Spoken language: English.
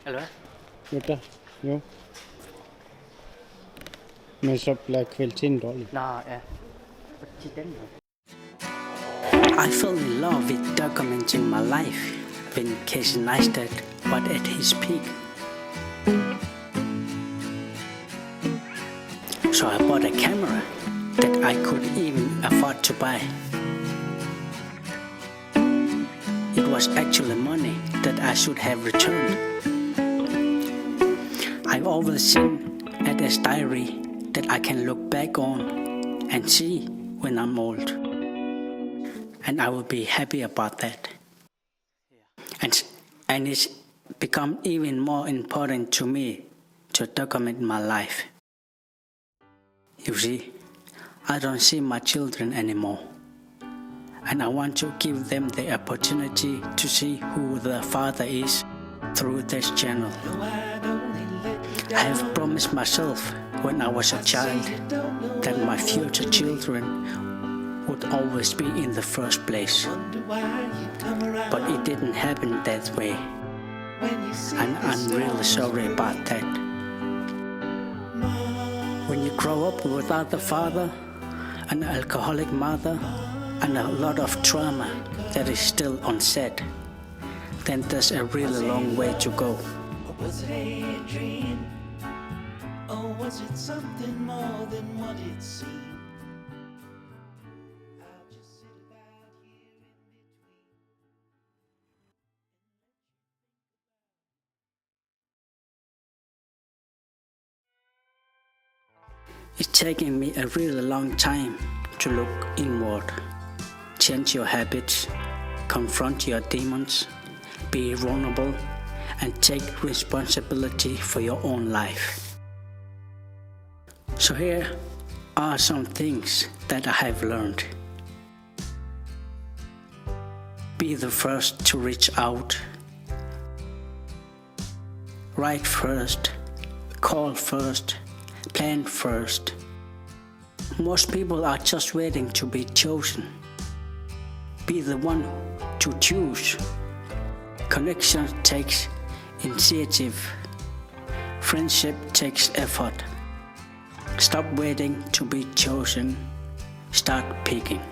Eller hvad? Mutta, jo. Men så bliver kvaliteten dårlig. Nå, ja. Til den her. I fell in love with documenting my life when Casey Neistat was at his peak. So I bought a camera that I could even afford to buy. It was actually money that I should have returned. I've always seen it as diary that I can look back on and see when I'm old. And I will be happy about that. And it's become even more important to me to document my life. You see, I don't see my children anymore. And I want to give them the opportunity to see who their father is through this channel. I have promised myself when I was a child that my future children would always be in the first place. But it didn't happen that way. And I'm really sorry about that. When you grow up without a father, an alcoholic mother, and a lot of trauma that is still unsaid, then there's a really long way to go. Or was it a dream? Or was it something more than what it seemed? I'll just sit about here in between. It's taken me a really long time to look inward, change your habits, confront your demons, be vulnerable, and take responsibility for your own life. So here are some things that I have learned. Be the first to reach out. Write first, call first, plan first. Most people are just waiting to be chosen. Be the one to choose. Connection takes initiative. Friendship takes effort. Stop waiting to be chosen. Start picking.